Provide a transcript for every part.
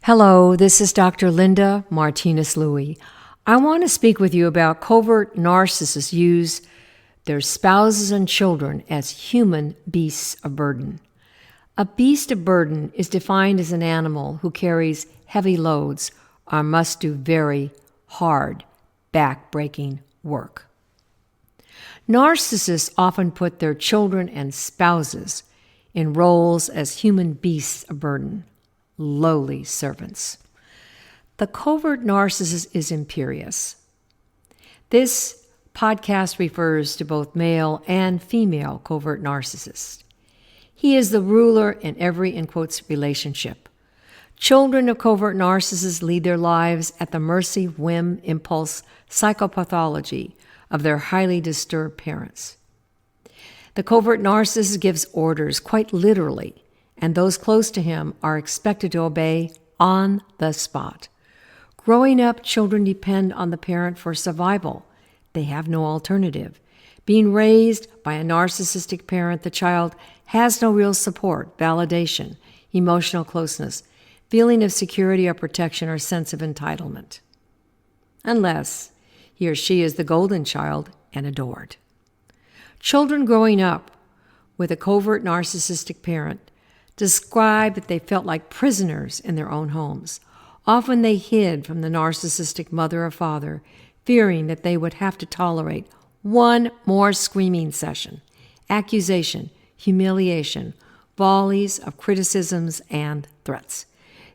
Hello, this is Dr. Linda Martinez-Louis. I want to speak with you about covert narcissists use their spouses and children as human beasts of burden. A beast of burden is defined as an animal who carries heavy loads or must do very hard, back-breaking work. Narcissists often put their children and spouses in roles as human beasts of burden, lowly servants. The covert narcissist is imperious. This podcast refers to both male and female covert narcissists. He is the ruler in every, in quotes, relationship. Children of covert narcissists lead their lives at the mercy, whim, impulse, psychopathology of their highly disturbed parents. The covert narcissist gives orders quite literally, and those close to him are expected to obey on the spot. Growing up, children depend on the parent for survival. They have no alternative. Being raised by a narcissistic parent, the child has no real support, validation, emotional closeness, feeling of security or protection, or sense of entitlement, unless he or she is the golden child and adored. Children growing up with a covert narcissistic parent describe that they felt like prisoners in their own homes. Often they hid from the narcissistic mother or father, fearing that they would have to tolerate one more screaming session, accusation, humiliation, volleys of criticisms and threats.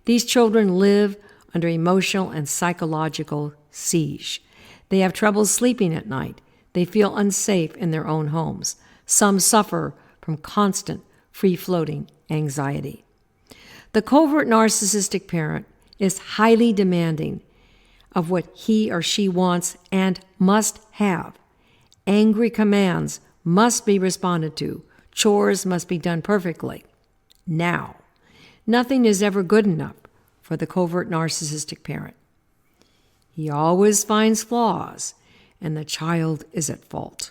These children live under emotional and psychological siege. They have trouble sleeping at night. They feel unsafe in their own homes. Some suffer from constant, free-floating anxiety. The covert narcissistic parent is highly demanding of what he or she wants and must have. Angry commands must be responded to. Chores must be done perfectly. Now, nothing is ever good enough for the covert narcissistic parent. He always finds flaws, and the child is at fault.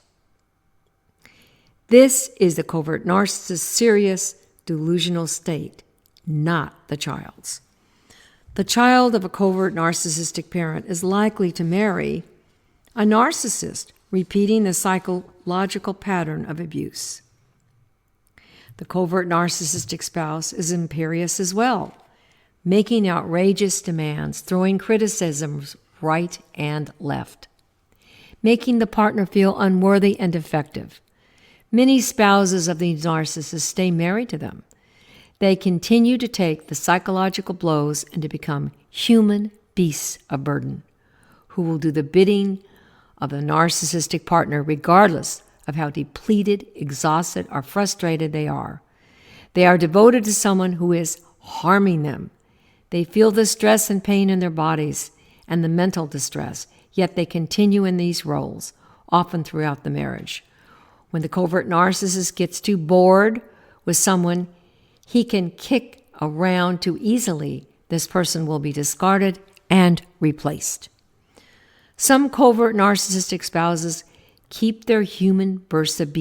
This is the covert narcissist's serious, delusional state, not the child's. The child of a covert narcissistic parent is likely to marry a narcissist, repeating the psychological pattern of abuse. The covert narcissistic spouse is imperious as well, making outrageous demands, throwing criticisms right and left, making the partner feel unworthy and defective. Many spouses of these narcissists stay married to them. They continue to take the psychological blows and to become human beasts of burden, who will do the bidding of the narcissistic partner regardless of how depleted, exhausted, or frustrated they are. They are devoted to someone who is harming them. They feel the stress and pain in their bodies and the mental distress, yet they continue in these roles, often throughout the marriage. When the covert narcissist gets too bored with someone he can kick around too easily, this person will be discarded and replaced. Some covert narcissistic spouses keep their human beasts of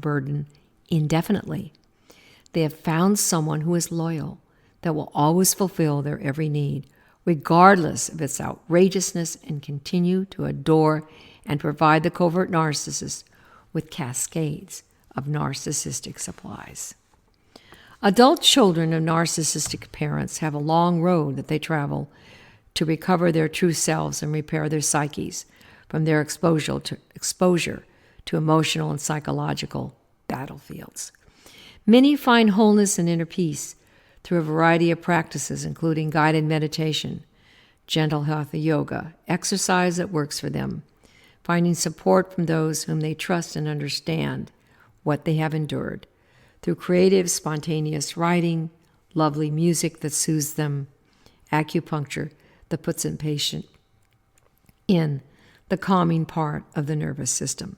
burden indefinitely. They have found someone who is loyal, that will always fulfill their every need, regardless of its outrageousness, and continue to adore and provide the covert narcissist with cascades of narcissistic supplies. Adult children of narcissistic parents have a long road that they travel to recover their true selves and repair their psyches from their exposure to emotional and psychological battlefields. Many find wholeness and inner peace through a variety of practices, including guided meditation, gentle healthy yoga, exercise that works for them, finding support from those whom they trust and understand what they have endured, through creative, spontaneous writing, lovely music that soothes them, acupuncture that puts a patient in the calming part of the nervous system.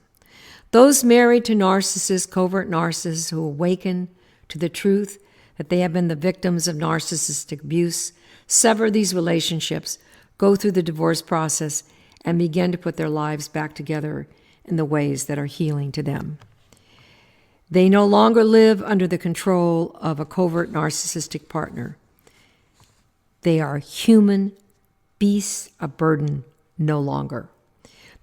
Those married to narcissists, covert narcissists who awaken to the truth that they have been the victims of narcissistic abuse, sever these relationships, go through the divorce process, and begin to put their lives back together in the ways that are healing to them. They no longer live under the control of a covert narcissistic partner. They are human beasts of burden no longer.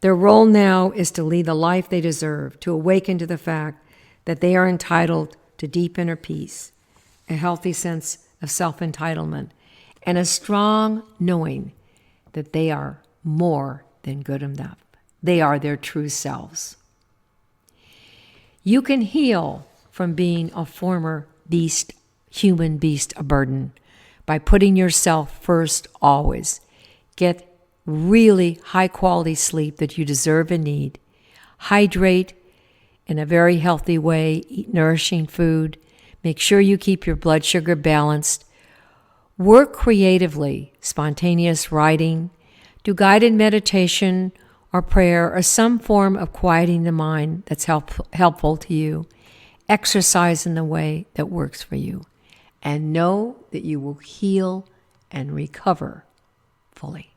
Their role now is to lead the life they deserve, to awaken to the fact that they are entitled to deep inner peace, a healthy sense of self-entitlement, and a strong knowing that they are more than good enough. They are their true selves. You can heal from being a former beast, human beast of burden by putting yourself first always. Get really high-quality sleep that you deserve and need. Hydrate in a very healthy way. Eat nourishing food. Make sure you keep your blood sugar balanced. Work creatively, spontaneous writing. Do guided meditation or prayer or some form of quieting the mind that's helpful to you. Exercise in the way that works for you. And know that you will heal and recover fully.